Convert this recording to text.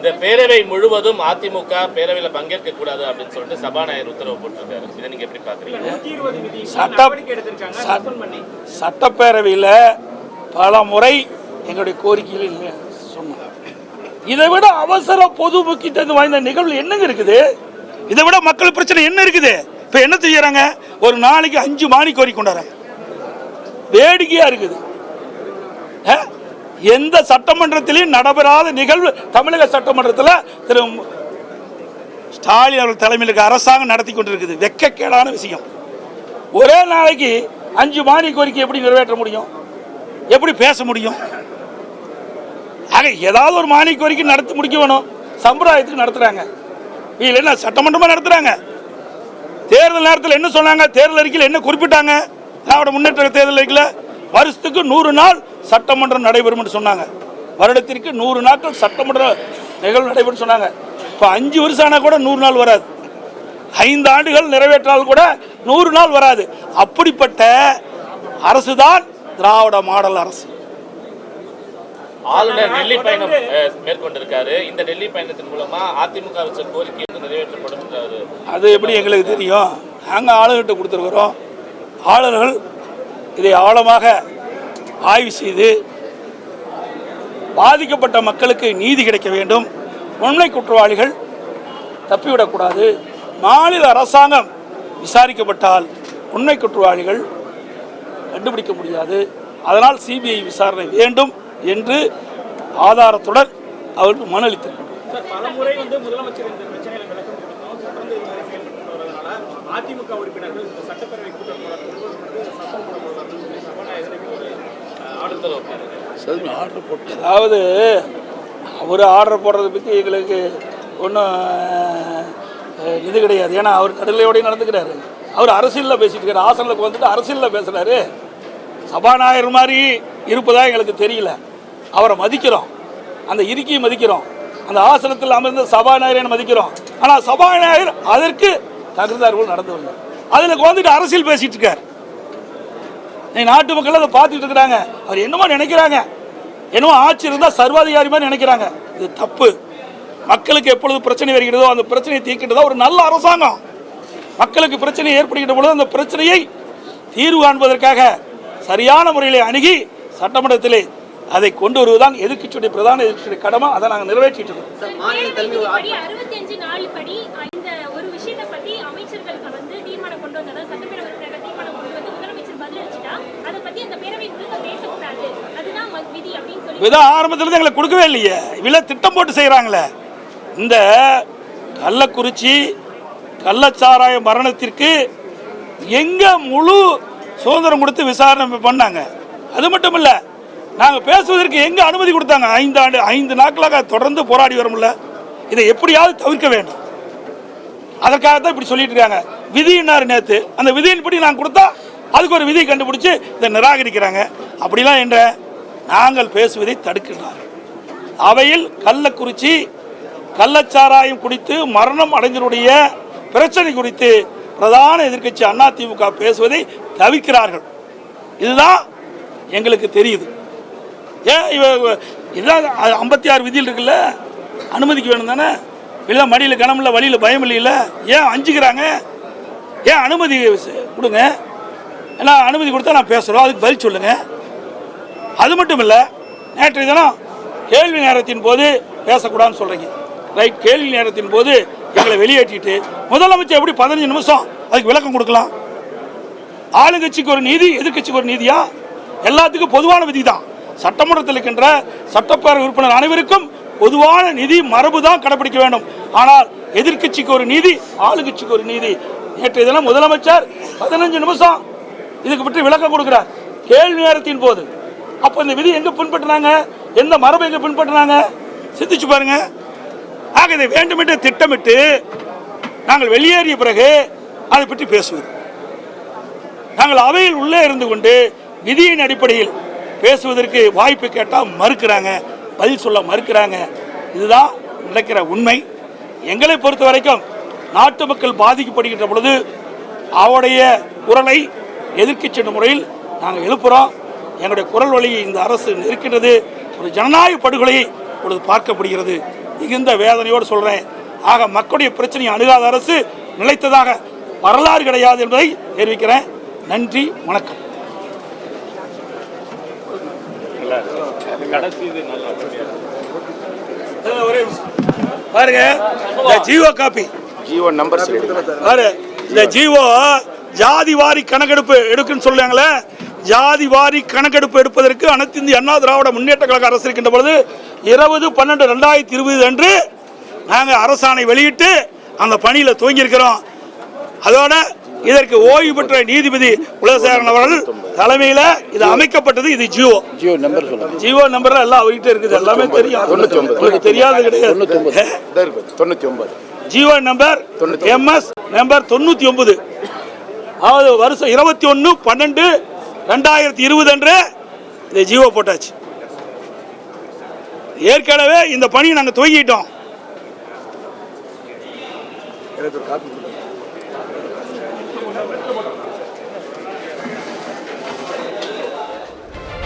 இந்த பேரவை முழுவதும் அதிமுக பேரவையில் பங்கேற்க கூடாது அப்படின்னு சொல்லிட்டு சபாநாயகர் உத்தரவு போட்டிருக்காரு. இதை நீங்க எப்படி பாக்குறீங்க? சட்டப்பேரவையில் பல முறை எங்களுடைய கோரிக்கைகள் சொன்னோம். இதை விட அவசர பொது முக்கியத்துவம் வாய்ந்த நிகழ்வு என்னங்க இருக்குது? இதை விட மக்கள் பிரச்சனை என்ன இருக்குது? இப்ப என்ன செய்யறாங்க? ஒரு நாளைக்கு 5 மானி கோரிக்கை கொண்டாடுறாங்க. வேடிக்கையா இருக்குது. எந்த சட்டமன்றத்திலையும் நடைபெறாத நிகழ்வு தமிழக சட்டமன்றத்தில் திரு ஸ்டாலின் அவர்கள் தலைமையில் அரசாங்கம் நடத்தி கொண்டிருக்குது. வெட்கக்கேடான விஷயம். ஒரே நாளைக்கு 5 மானிய கோரிக்கை எப்படி நிறைவேற்ற முடியும்? எப்படி பேச முடியும்? ஆக ஏதாவது ஒரு மானிய கோரிக்கை நடத்தி முடிக்க வேணும். சம்பிரதாயத்துக்கு நடத்துறாங்க. இல்லை என்ன சட்டமன்றமா நடத்துறாங்க? தேர்தல் நேரத்தில் என்ன சொன்னாங்க? தேர்தல் அறிக்கையில் என்ன குறிப்பிட்டாங்க? திராவிட முன்னேற்ற தேர்தல் அறிக்கையில் வருஷத்துக்கு 100 நாள் சட்டமன்றம் நடைபெறும் என்று சொன்னாங்க. வருடத்திற்கு 100 நாட்கள் சட்டமன்ற நிகழ்வு நடைபெறும் சொன்னாங்க. இப்போ 5 வருஷம் ஆனால் கூட 100 நாள் வராது. 5 ஆண்டுகள் நிறைவேற்றால் கூட 100 நாள் வராது. அப்படிப்பட்ட அரசு தான் திராவிட மாடல் அரசு. ஆளுநர் டெல்லி பயணம் மேற்கொண்டிருக்காரு. இந்த டெல்லி பயணத்தின் மூலமா அதிமுக வச்ச கோரிக்கை நிறைவேற்றப்படும். அது எப்படி எங்களுக்கு தெரியும்? நாங்கள் ஆளுநர்கிட்ட கொடுத்துருக்குறோம். ஆளுநர்கள் இதை ஆழமாக ஆய்வு செய்து பாதிக்கப்பட்ட மக்களுக்கு நீதி கிடைக்க வேண்டும். உண்மை குற்றவாளிகள் தப்பிவிடக்கூடாது. மாநில அரசாங்கம் விசாரிக்கப்பட்டால் உண்மை குற்றவாளிகள் கண்டுபிடிக்க முடியாது. அதனால் சிபிஐ விசாரணை வேண்டும் என்று ஆதாரத்துடன் அவருக்கு மனு அளித்திருக்கிறார். பலமுறை முதலமைச்சர் இந்த பிரச்சனைகளை விளக்கம் கொடுத்தோம். தொடர்ந்து இதுவரை செயல்பட்டு வருவதனால அதிமுக உறுப்பினர்கள் இந்த சட்டப்பேரவை கூட்டத்தொடர் ஆர்டர் போட்டு, அதாவது அவர் ஆர்டர் போடுறதை பற்றி எங்களுக்கு ஒன்றும் இது கிடையாது. ஏன்னா அவர் கடலையோடய நடந்துக்கிறாரு. அவர் அரசியலில் பேசிட்டு இருக்காரு. ஆசனில் வந்துட்டு அரசியலில் பேசுகிறாரு. சபாநாயகர் மாதிரி இருப்பதாக எங்களுக்கு தெரியல. அவரை மதிக்கிறோம், அந்த இருக்கையை மதிக்கிறோம், அந்த ஆசனத்தில் அமர்ந்த சபாநாயகரை மதிக்கிறோம். ஆனால் சபாநாயகர் அதற்கு தகுந்தார்கள் நடந்து வரல. அதில் வந்துட்டு அரசியல் பேசிட்டு இருக்கார். நாட்டு மக்கள் அதை பார்த்துட்டு இருக்கிறாங்க. அவர் என்னமோ நினைக்கிறாங்க, என்னமோ ஆட்சி இருந்தால் சர்வாதிகாரி மாதிரி நினைக்கிறாங்க. இது தப்பு. மக்களுக்கு எப்பொழுது பிரச்சனை வருகிறதோ அந்த பிரச்சனையை தீர்க்கின்றதா ஒரு நல்ல அரசாங்கம். மக்களுக்கு பிரச்சனை ஏற்படுகின்ற பொழுது அந்த பிரச்சனையை தீர்வு காண்பதற்காக சரியான முறையில் அணுகி சட்டமன்றத்திலே அதை கொண்டு வருவதுதான் எதிர்க்கட்சியுடைய பிரதான எதிர்க்கட்சியுடைய கடமை. அதை நாங்கள் நிறைவேற்றிட்டு இருக்கோம். ஆரம்பத்திலிருந்து எங்களுக்கு கொடுக்கவே இல்லையே. இவ்வளவு திட்டம் போட்டு செய்யறாங்களே. இந்த கள்ளக்குறிச்சி கள்ளச்சாராய மரணத்திற்கு எங்க முழு சுதந்திரம் கொடுத்து விசாரணை பண்ணாங்க. அது மட்டும் இல்ல, நாங்க பேசுவதற்கு எங்க அனுமதி கொடுத்தாங்க? 5 நாட்களாக தொடர்ந்து போராடி வரோம்ல. இதை எப்படியாவது தவிர்க்க வேண்டும். அதற்காக தான் இப்படி சொல்லிட்டு இருக்காங்க. விதியினார் நேற்று அந்த விதியின்படி நாங்கள் கொடுத்தா அதுக்கு ஒரு விதியை கண்டுபிடிச்சு இதை நிராகரிக்கிறாங்க. அப்படிலாம் என்ற நாங்கள் பேசுவதை தடுக்கின்றார்கள். அவையில் கள்ளக்குறிச்சி கள்ளச்சாராயம் குடித்து மரணம் அடைந்தவருடைய பிரச்சனை குறித்து பிரதான எதிர்க்கட்சி அதிமுக பேசுவதை தவிர்க்கிறார்கள். இதுதான் எங்களுக்கு தெரியுது. ஏன் இதுதான் 56 விதியில் இருக்குல்ல, அனுமதிக்க வேணும் தானே? இல்லை மடியில் கனமில்ல, வழியில் பயம் இல்லையில, ஏன் அஞ்சுக்கிறாங்க? ஏன் அனுமதி கொடுங்க. ஏன்னா அனுமதி கொடுத்தா நான் பேசுகிறோம், அதுக்கு பதில் சொல்லுங்க. அது மட்டும் இல்லை, நேற்றைய தினம் கேள்வி நேரத்தின் போது பேசக்கூடாதுன்னு சொல்கிறீங்க. ரைட், கேள்வி நேரத்தின் போது எங்களை வெளியேற்றிட்டு முதலமைச்சர் எப்படி 15 நிமிஷம் அதுக்கு விளக்கம் கொடுக்கலாம்? ஆளுங்கட்சிக்கு ஒரு நீதி, எதிர்கட்சிக்கு ஒரு நீதியா? எல்லாத்துக்கும் பொதுவான விதி தான். சட்டமன்றத்தில் இருக்கின்ற சட்டப்பேரவை உறுப்பினர் அனைவருக்கும் பொதுவான நீதி மரபு தான் கடைபிடிக்க வேண்டும். ஆனால் எதிர்கட்சிக்கு ஒரு நீதி, ஆளுங்கட்சிக்கு ஒரு நீதி. நேற்றைய தினம் முதலமைச்சர் 15 நிமிஷம் இதுக்கு பற்றி விளக்கம் கொடுக்கிறார் கேள்வி நேரத்தின் போது. அப்போ இந்த விதி எங்க பின்பற்றினாங்க? எந்த மரபை எங்க பின்பற்றினாங்க? சிந்திச்சு பாருங்க. ஆக இதை வேண்டுமென்று திட்டமிட்டு நாங்கள் வெளியேறிய பிறகு அதை பற்றி பேசுவது. நாங்கள் அவையில் உள்ளே இருந்து கொண்டு விதியின் அடிப்படையில் பேசுவதற்கு வாய்ப்பு கேட்டால் மறுக்கிறாங்க, பதில் சொல்ல மறுக்கிறாங்க. இதுதான் நடக்கிற உண்மை. எங்களை பொறுத்த வரைக்கும் நாட்டு மக்கள் பாதிக்கப்படுகின்ற பொழுது அவருடைய குரலை எதிர்க்கட்சி முறையில் நாங்கள் எழுப்புகிறோம். எங்களுடைய குரல் வழியை இந்த அரசு நிற்கின்றது. ஒரு ஜனநாயக படுகொலையை இப்பொழுது பார்க்கப்படுகிறது. மிகுந்த வேதனையோடு சொல்கிறேன். ஆக மக்களுடைய பிரச்சனையை அணுகாத அரசு நிலைத்ததாக வரலாறு கிடையாது என்பதை தெரிவிக்கிறேன். நன்றி, வணக்கம். பாருங்க, இந்த ஜியோ காப்பி, ஜியோ நம்பர் பாரு, இந்த ஜியோ ஜாதி வாரி கணக்கெடுப்பு எடுக்குன்னு சொல்லுவாங்களே, ஜாதி வாரி கணக்கெடுப்பு எடுப்பதற்கு அனைத்து இந்திய அண்ணா திராவிட முன்னேற்ற கழக அரசு இருக்கின்ற பொழுது 20/12/2020 அன்று நாங்கள் அரசாணை வெளியிட்டு அந்த பணியில் துவங்கியிருக்கிறோம். அதோட இதற்கு ஓய்வு பெற்ற நீதிபதி குலசேகரன் அவர்கள் தலைமையில் இது அமைக்கப்பட்டது. இது ஜியோ நம்பர், ஜியோ நம்பர் எல்லாம் அவர்கிட்ட இருக்குது, எல்லாமே தெரியும், உங்களுக்கு தெரியாது கிடையாது. 99 ஜியோ நம்பர் MS நம்பர் 99, அதாவது வருஷம் 21/12/2020 அன்று இந்த ஜியோ போட்டாச்சு. ஏற்கனவே இந்த பணியை நாங்கள் துவங்கிட்டோம்.